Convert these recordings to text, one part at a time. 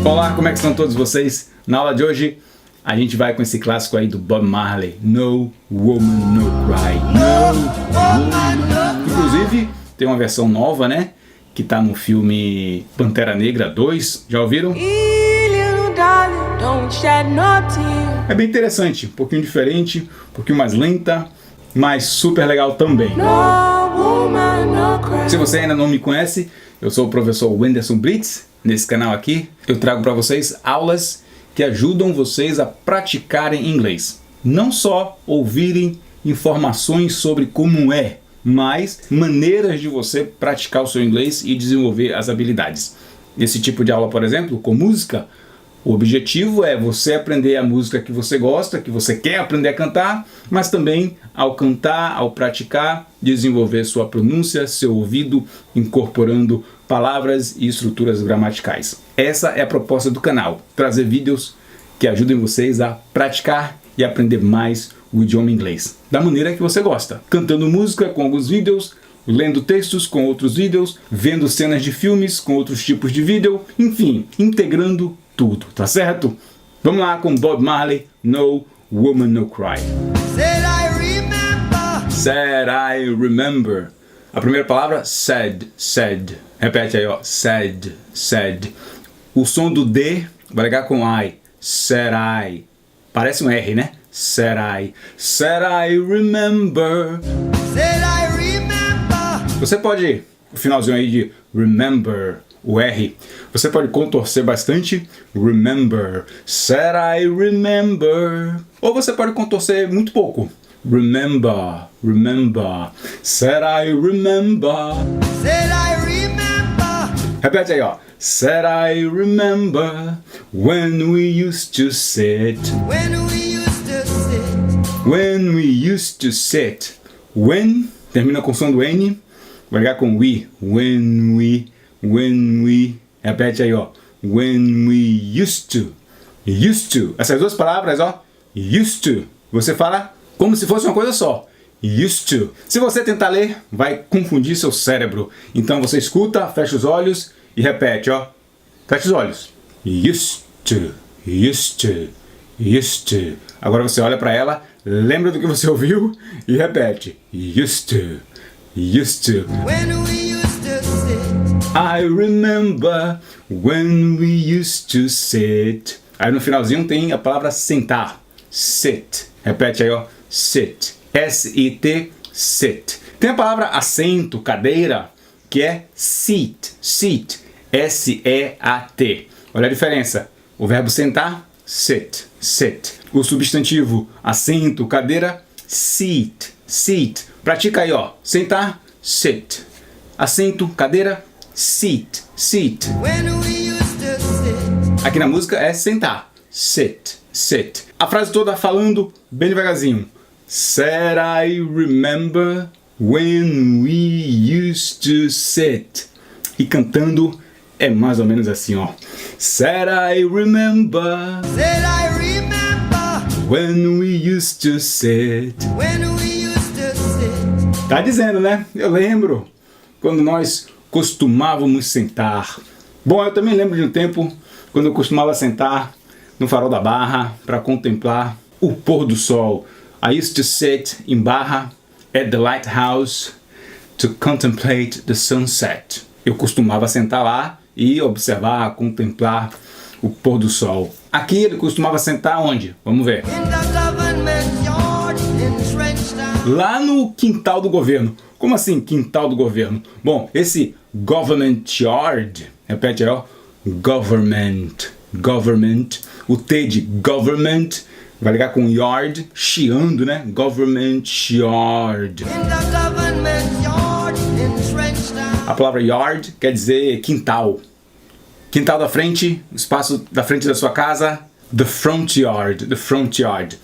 Olá, como é que estão todos vocês? Na aula de hoje, a gente vai com esse clássico aí do Bob Marley, No Woman, No Cry. No Woman, no... Inclusive, tem uma versão nova, né? Que tá no filme Pantera Negra 2, já ouviram? É bem interessante, um pouquinho diferente, um pouquinho mais lenta, mas super legal também. Se você ainda não me conhece, eu sou o professor Wenderson Brits. Nesse canal aqui, eu trago para vocês aulas que ajudam vocês a praticarem inglês. Não só ouvirem informações sobre como é, mas maneiras de você praticar o seu inglês e desenvolver as habilidades. Esse tipo de aula, por exemplo, com música, o objetivo é você aprender a música que você gosta, que você quer aprender a cantar, mas também ao cantar, ao praticar, desenvolver sua pronúncia, seu ouvido, incorporando palavras e estruturas gramaticais. Essa é a proposta do canal, trazer vídeos que ajudem vocês a praticar e aprender mais o idioma inglês, da maneira que você gosta. Cantando música com alguns vídeos, lendo textos com outros vídeos, vendo cenas de filmes com outros tipos de vídeo, enfim, integrando tudo, tá certo? Vamos lá com Bob Marley, No Woman, No Cry. Said I remember. A primeira palavra, said, said. Repete aí, ó, said, said. O som do D vai ligar com I. Said I. Parece um R, né? Said I. Said I remember. Said I remember. Você pode, o finalzinho aí de remember, o R, você pode contorcer bastante. Remember. Said I remember. Ou você pode contorcer muito pouco. Remember, remember. Said I remember. Said I remember. Repete aí, ó. Said I remember when we used to sit. When we used to sit. When we used to sit. When termina com o som do N, vai ligar com we. When we. Repete aí, ó. When we used to. Used to. Essas duas palavras, ó. Used to. Você fala como se fosse uma coisa só. Used to. Se você tentar ler, vai confundir seu cérebro. Então você escuta, fecha os olhos e repete, ó. Fecha os olhos. Used to. Used to. Used to. Agora você olha para ela, lembra do que você ouviu e repete. Used to. Used to. When we used to sit. I remember when we used to sit. Aí no finalzinho tem a palavra sentar. Sit. Repete aí, ó. Sit. S-I-T. Sit. Tem a palavra assento, cadeira, que é seat. Seat. S-E-A-T. Olha a diferença. O verbo sentar, sit. Sit. O substantivo assento, cadeira, seat. Seat. Pratica aí, ó. Sentar, sit. Assento, cadeira, seat. Seat. Aqui na música é sentar. Sit. Sit. A frase toda falando bem devagarzinho. Said I remember when we used to sit. E cantando é mais ou menos assim, ó. Said I remember. Said I remember when we used to sit. When we used to sit. Tá dizendo, né? Eu lembro quando nós costumávamos sentar. Bom, eu também lembro de um tempo quando eu costumava sentar no farol da Barra para contemplar o pôr do sol. I used to sit in Barra at the lighthouse to contemplate the sunset. Eu costumava sentar lá e observar, contemplar o pôr do sol. Aqui ele costumava sentar onde? Vamos ver. Lá no quintal do governo. Como assim quintal do governo? Bom, esse government yard, repete aí, ó. Government. Government. O T de government vai ligar com yard, chiando, né? Government yard. A palavra yard quer dizer quintal. Quintal da frente, espaço da frente da sua casa, the front yard, the front yard.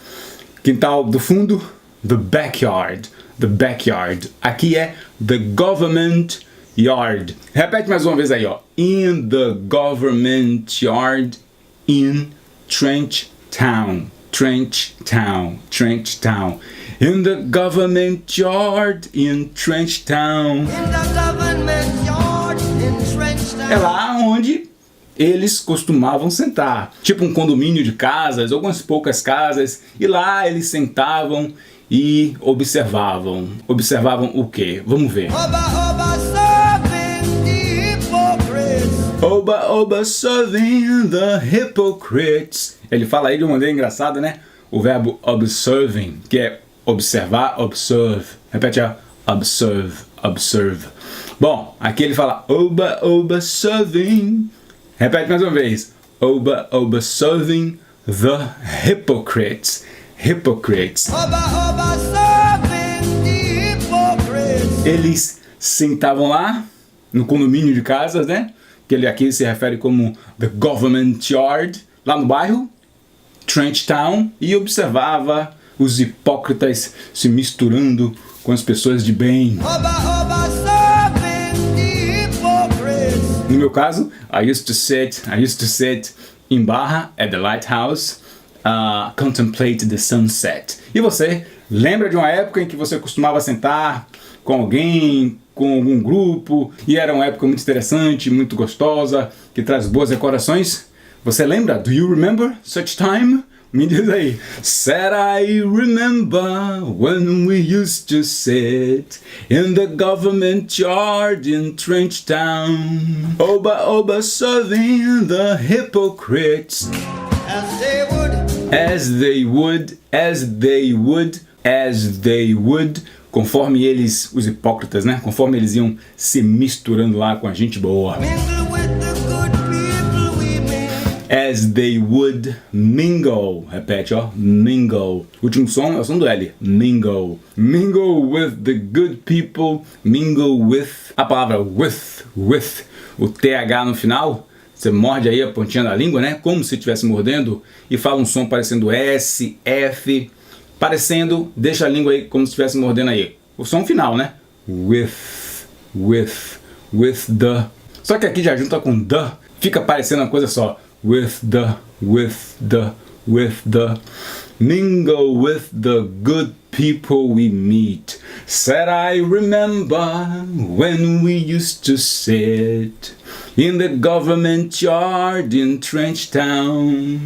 Quintal do fundo, the backyard, the backyard. Aqui é the government yard. Repete mais uma vez aí, ó. In the government yard in Trenchtown. Trenchtown. Trenchtown. In the government yard in Trenchtown. In the government yard in Trenchtown. É lá onde eles costumavam sentar. Tipo um condomínio de casas, algumas poucas casas, e lá eles sentavam e observavam. Observavam o quê? Vamos ver. Oba, oba, serving the hypocrites. Ele fala aí de uma maneira engraçada, né? O verbo observing, que é observar, observe. Repete, observe, observe. Bom, aqui ele fala oba, oba, serving. Repete mais uma vez. Oba, oba, serving the hypocrites. Hypocrites. Oba, oba, serving the hypocrites. Eles sentavam lá no condomínio de casas, né? Que ele aqui se refere como the government yard, lá no bairro Trenchtown, e observava os hipócritas se misturando com as pessoas de bem. Oba, oba, serving the hypocrites. No meu caso, I used to sit in Barra at the lighthouse, contemplate the sunset. E você lembra de uma época em que você costumava sentar com alguém, com algum grupo, e era uma época muito interessante, muito gostosa, que traz boas recordações? Você lembra? Do you remember such time? Me diz aí. Said I remember when we used to sit in the government yard in Trenchtown. Oba, oba, serving the hypocrites. As they would. As they would, as they would, as they would. Conforme eles, os hipócritas, né? Conforme eles iam se misturando lá com a gente boa. Mingle with the good people we meet. As they would mingle. Repete, mingle. Último som é o som do L. Mingle. Mingle with the good people. Mingle with. A palavra with. O TH no final. Você morde aí a pontinha da língua, né? Como se estivesse mordendo. E fala um som parecendo S, F. Parecendo, deixa a língua aí como se estivesse mordendo aí. O som final, né? With the. Só que aqui já junta com the, fica parecendo uma coisa só. With the. Mingle with the good people we meet. Said I remember when we used to sit in the government yard in Trenchtown.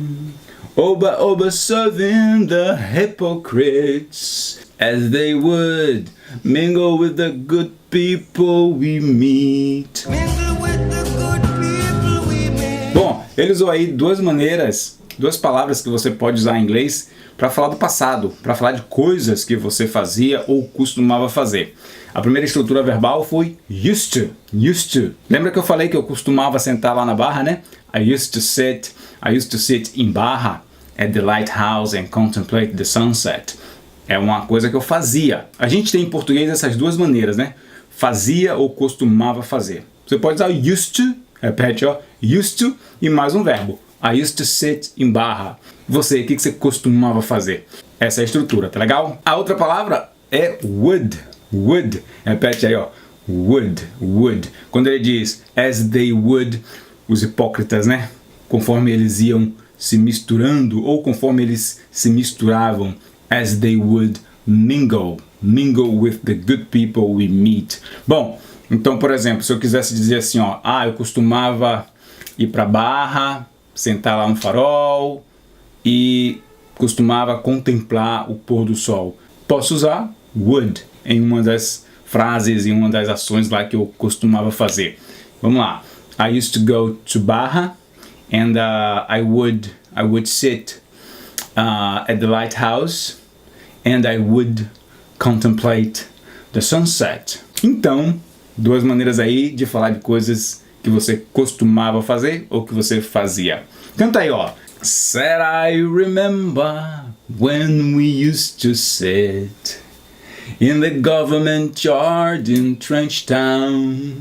Oba, oba, serving the hypocrites, as they would mingle with the good people we meet. Mingle with the good people we meet. Bom, ele usou aí duas maneiras, duas palavras que você pode usar em inglês para falar do passado, para falar de coisas que você fazia ou costumava fazer. A primeira estrutura verbal foi used to. Lembra que eu falei que eu costumava sentar lá na Barra, né? I used to sit in Barra at the lighthouse and contemplate the sunset. É uma coisa que eu fazia. A gente tem em português essas duas maneiras, né? Fazia ou costumava fazer. Você pode usar used to, repete, used to, e mais um verbo. I used to sit in Barra. Você, o que você costumava fazer? Essa é a estrutura, tá legal? A outra palavra é would. Repete aí, would. Quando ele diz as they would, os hipócritas, né? Conforme eles iam se misturando, ou conforme eles se misturavam, as they would mingle with the good people we meet. Bom, então, por exemplo, se eu quisesse dizer assim, eu costumava ir pra Barra, sentar lá no farol e costumava contemplar o pôr do sol. Posso usar would em uma das frases, em uma das ações lá que eu costumava fazer. Vamos lá. I used to go to Barra and I would sit at the lighthouse and I would contemplate the sunset. Então, duas maneiras aí de falar de coisas que você costumava fazer ou que você fazia. Canta aí, Said I remember when we used to sit in the government yard in Trenchtown.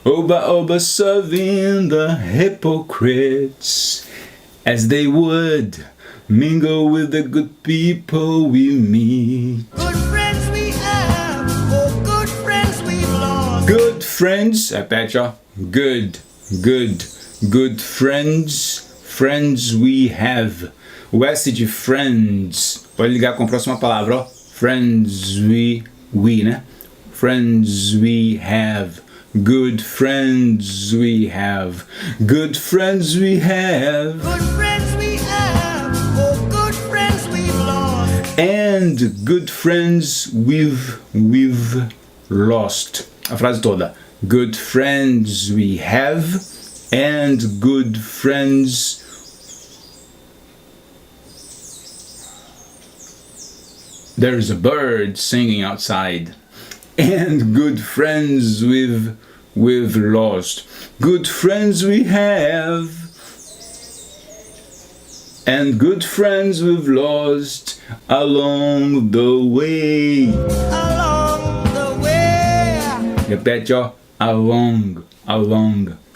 Oba, oba, serving the hypocrites, as they would mingle with the good people we meet. Good friends we have, good friends we've lost. Good friends, repete, good friends we have. O S de friends pode ligar com a próxima palavra, friends we, né? Friends we have. good friends we have, good friends we have, Good friends we have, oh, good friends we've lost. and good friends we've lost. A frase toda. Good friends we have, and good friends there's a bird singing outside. And good friends we've lost. Good friends we have, and good friends we've lost along the way. Along the way. Repete, ó. Along.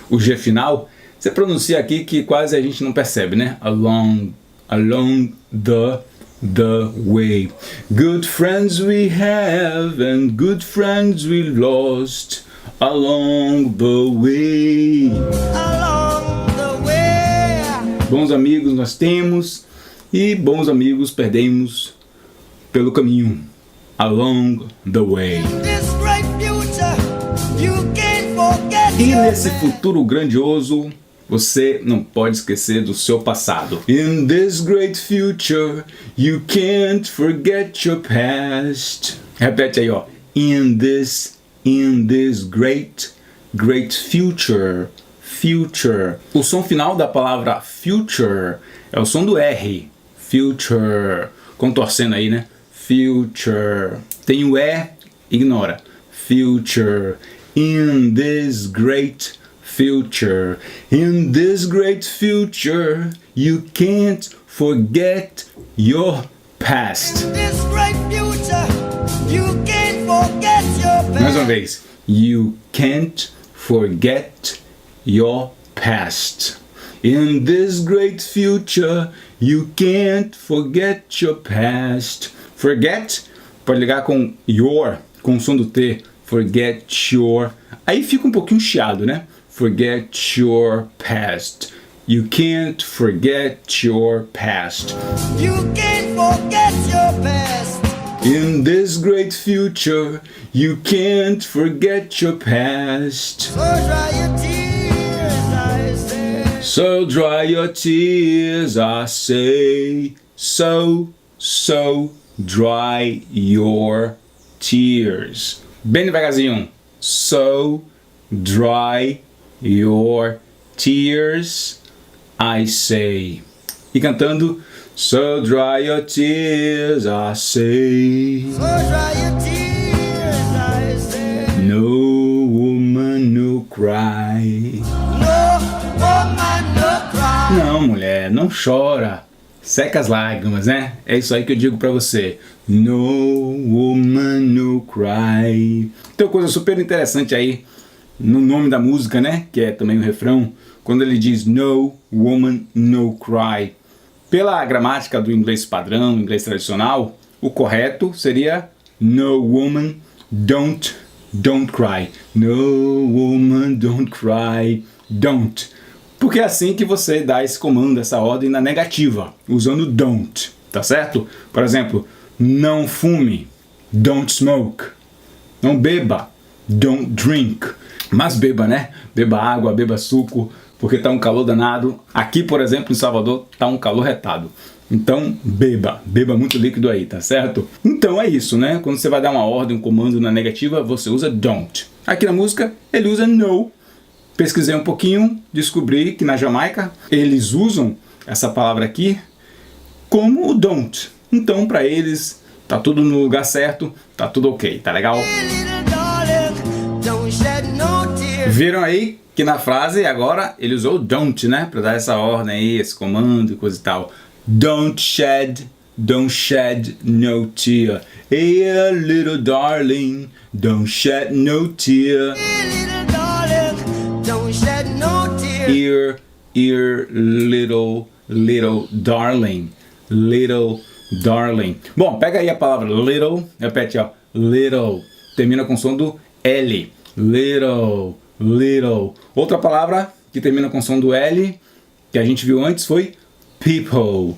O G final, você pronuncia aqui que quase a gente não percebe, né? Along the way. Good friends we have, and good friends we lost along the way. Along the way. Bons amigos nós temos e bons amigos perdemos pelo caminho. Along the way. This great future, you can't forget E your nesse futuro grandioso, você não pode esquecer do seu passado. In this great future, you can't forget your past. Repete aí, ó. In this great future. O som final da palavra future é o som do R. Future. Contorcendo aí, né? Future. Tem o E, ignora. Future. In this great future. In this great future, you can't forget your past. This great future, you can't forget your Mais uma past. vez. You can't forget your past. In this great future, you can't forget your past. Forget pode ligar com your, com o som do T. Forget your. Aí fica um pouquinho chiado, né? Forget your past. You can't forget your past. You can't forget your past. In this great future, you can't forget your past. So dry your tears, I say. So dry your tears, I say. So dry your tears. Bem devagarzinho. So dry your tears, I say. E cantando. So dry your tears, I say. So dry your tears, I say. No woman, no cry. No woman, no cry. Não, mulher, não chora. Seca as lágrimas, né? É isso aí que eu digo pra você. No woman, no cry. Tem uma coisa super interessante aí no nome da música, né? Que é também o refrão. Quando ele diz no woman, no cry. Pela gramática do inglês padrão, inglês tradicional, o correto seria no woman, don't cry. No woman, don't cry. Don't. Porque é assim que você dá esse comando, essa ordem na negativa, usando don't, tá certo? Por exemplo, não fume, don't smoke. Não beba, don't drink. Mas beba, né? Beba água, beba suco, porque tá um calor danado. Aqui, por exemplo, em Salvador, tá um calor retado. Então, beba muito líquido aí, tá certo? Então é isso, né? Quando você vai dar uma ordem, um comando na negativa, você usa don't. Aqui na música, ele usa no. Pesquisei um pouquinho, descobri que na Jamaica eles usam essa palavra aqui como o don't. Então, para eles, tá tudo no lugar certo, tá tudo ok, tá legal? Little darling, don't shed no tears. Viram aí que na frase agora ele usou don't, né? Para dar essa ordem aí, esse comando e coisa e tal. Don't shed no tear. Hey, little darling, don't shed no tear. Little darling, don't shed no tears. Ear, little darling. Little darling. Bom, pega aí a palavra little, repete, ó. Little. Termina com o som do L. Little. Outra palavra que termina com o som do L, que a gente viu antes, foi people.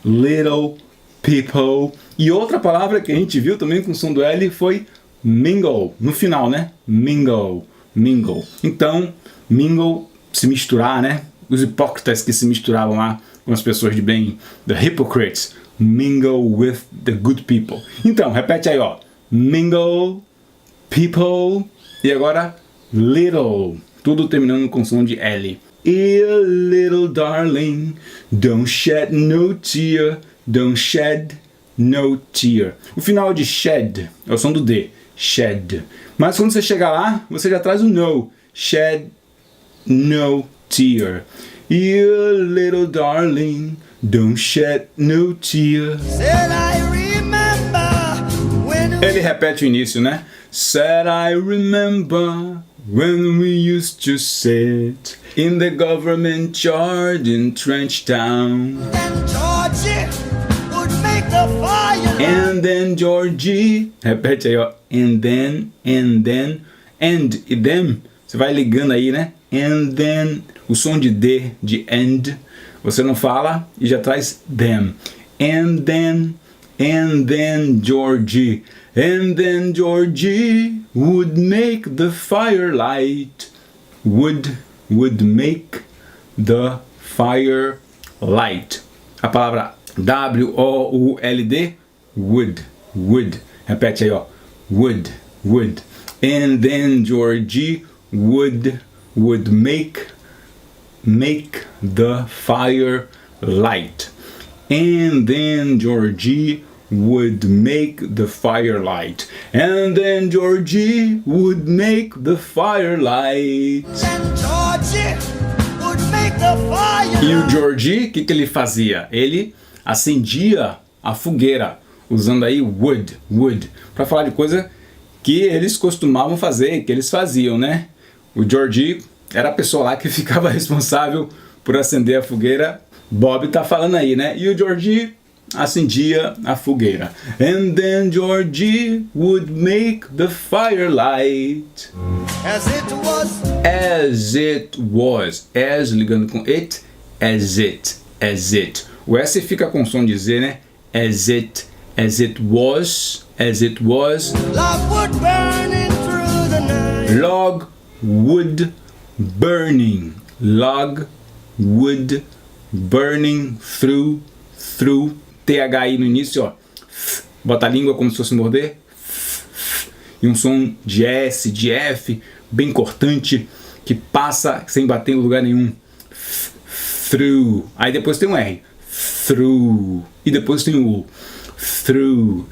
Little people. E outra palavra que a gente viu também com o som do L foi mingle, no final, né? Mingle, mingle. Então, mingle, se misturar, né? Os hipócritas que se misturavam lá com as pessoas de bem, the hypocrites, mingle with the good people. Então, repete aí, ó. Mingle, people, e agora little. Tudo terminando com som de L. Little darling, don't shed no tear, don't shed no tear. O final de shed é o som do D, shed. Mas quando você chegar lá, você já traz o no, shed no tear. Little darling, don't shed no tear. Said I remember when Ele repete o início, né? Said I remember when we used to sit in the government yard in Trenchtown. then Georgie would make the fire. And then Georgie, repete aí, ó. And then, and e them, você vai ligando aí, né? And then, o som de D, de end, você não fala e já traz them. And then Georgie. And then Georgie would make the firelight. Would make the firelight. A palavra W-O-U-L-D, would. Repete aí, ó. Would. And then Georgie would make the firelight. And then Georgie would make the firelight. And then Georgie would make the firelight. Then Georgie would make the fire. E o Georgie, o que ele fazia? Ele acendia a fogueira, usando aí would, para falar de coisa que eles costumavam fazer, que eles faziam, né? O Georgie era a pessoa lá que ficava responsável por acender a fogueira. Bob tá falando aí, né? E o Georgie acendia a fogueira. And then Georgie would make the firelight. As it was, As it was. As ligando com it. As it. O S fica com som de Z, né? As it was. love would burning through the night. Log wood burning. Log wood burning through. TH aí no início, ó. Bota a língua como se fosse morder. E um som de S, de F, bem cortante, que passa sem bater em lugar nenhum. Through. Aí depois tem um R. Through. E depois tem o U. Through.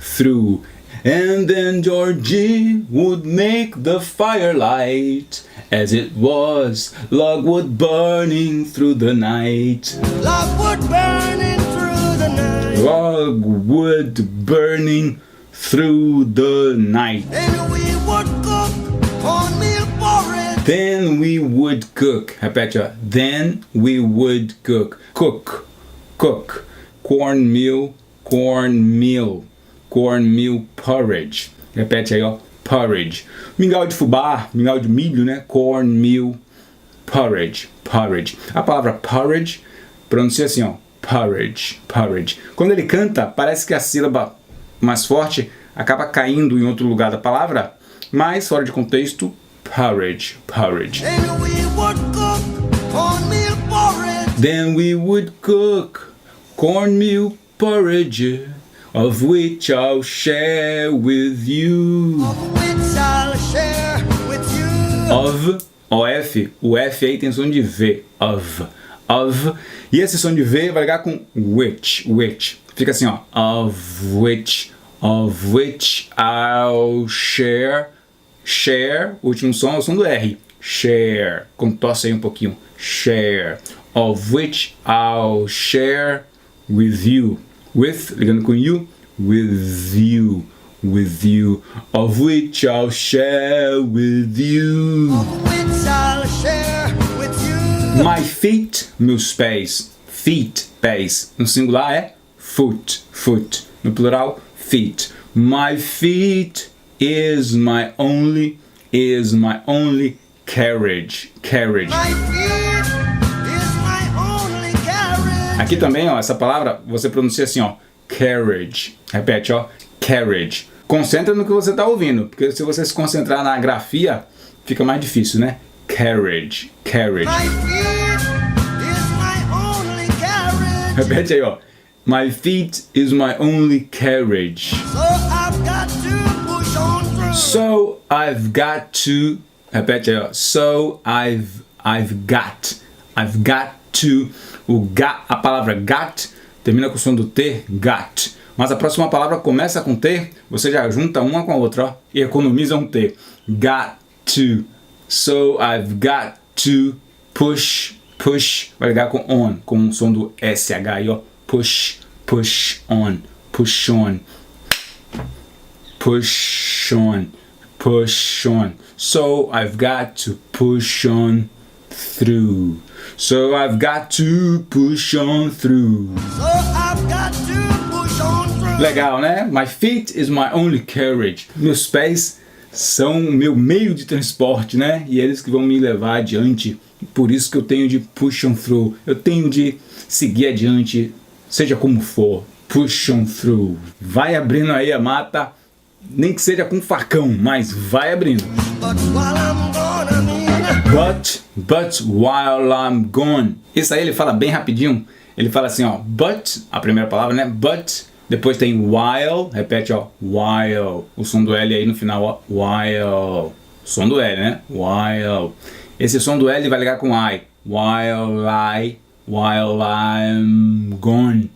And then Georgie would make the firelight. As it was, logwood burning through the night. Love would burning through the night. Logwood burning through the night. And we would cook cornmeal porridge. Then we would cook. Repete, ó. Then we would cook. Cook. Cornmeal porridge. Repete aí, ó. Porridge. Mingau de fubá, mingau de milho, né? Cornmeal porridge. A palavra porridge pronuncia assim, ó. Porridge. Quando ele canta, parece que a sílaba mais forte acaba caindo em outro lugar da palavra, mas fora de contexto, porridge. And we would cook cornmeal porridge. Then we would cook cornmeal porridge, of which I'll share with you. Of which I'll share with you. Of, o F aí tem som de V, of. E esse som de V vai ligar com which. Fica assim, ó. Of which I'll share. O último som é o som do R. Share. Contorce aí um pouquinho. Share. Of which I'll share with you. With, ligando com you. With you. Of which I'll share with you. Of which I'll share with you. My feet, meus pés. Feet, pés. No singular é foot. No plural, feet. My feet is my only carriage. My feet is my only carriage. Aqui também, ó, essa palavra você pronuncia assim, ó. Carriage. Repete, ó. Carriage. Concentra no que você está ouvindo, porque se você se concentrar na grafia, fica mais difícil, né? Carriage, carriage. My feet is my only carriage. Repete aí, ó. My feet is my only carriage. So I've got to push on through. So I've got to. Repete aí, ó. So I've got to. A palavra got termina com o som do T, got. Mas a próxima palavra começa com T, você já junta uma com a outra, ó, e economiza um T. Got to. So I've got to push. Vai ligar com on, com o som do SH aí, ó. Push on. So I've got to push on through. So I've got to push on through. So I've got to push on through. Legal, né? My feet is my only carriage. Meus pés são o meu meio de transporte, né? E eles que vão me levar adiante. Por isso que eu tenho de push on through. Eu tenho de seguir adiante, seja como for. Push on through. Vai abrindo aí a mata, nem que seja com facão, mas vai abrindo. But while I'm gone, I mean. But while I'm gone. Isso aí ele fala bem rapidinho. Ele fala assim, ó. But, a primeira palavra, né? But. Depois tem while. Repete, ó. While. O som do L aí no final, ó. While. O som do L, né? While. Esse som do L vai ligar com I. While I'm gone.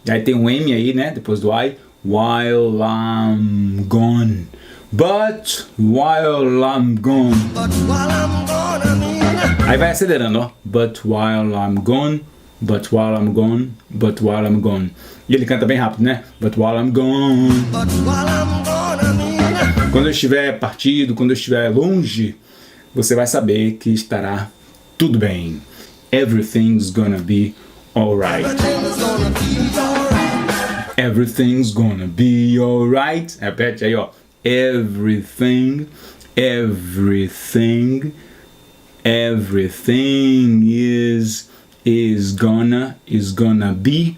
E aí tem um M aí, né? Depois do I. While I'm gone. But while I'm gone. But while I'm gone, I mean. Aí vai acelerando, ó. But while I'm gone. But while I'm gone. But while I'm gone. E ele canta bem rápido, né? But while I'm gone. But while I'm gone, I mean. Quando eu estiver partido, quando eu estiver longe, você vai saber que estará tudo bem. Everything's gonna be alright. Everything's gonna be alright. Everything's gonna be alright. Repete aí, ó. Everything is gonna be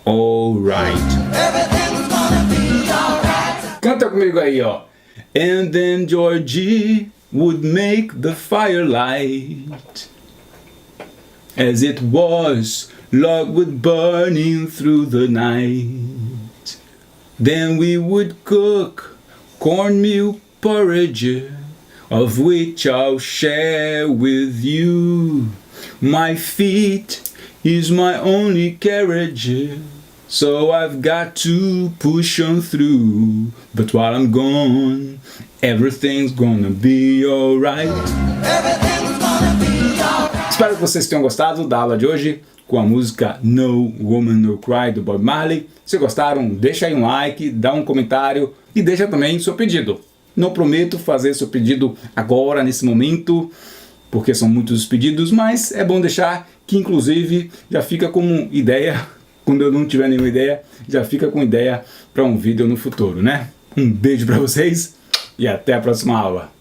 alright. Everything's gonna be alright. Canta comigo aí, ó. And then Georgie would make the firelight. As it was, log would burning through the night. Then we would cook cornmeal porridge, of which I'll share with you. My feet is my only carriage, so I've got to push on through. But while I'm gone, everything's gonna be alright. Everything's gonna be alright. Espero que vocês tenham gostado da aula de hoje com a música No Woman No Cry do Bob Marley. Se gostaram, deixa aí um like, dá um comentário e deixa também seu pedido. Não prometo fazer seu pedido agora, nesse momento, porque são muitos os pedidos, mas é bom deixar que inclusive já fica como ideia, quando eu não tiver nenhuma ideia, já fica com ideia para um vídeo no futuro, né? Um beijo para vocês e até a próxima aula.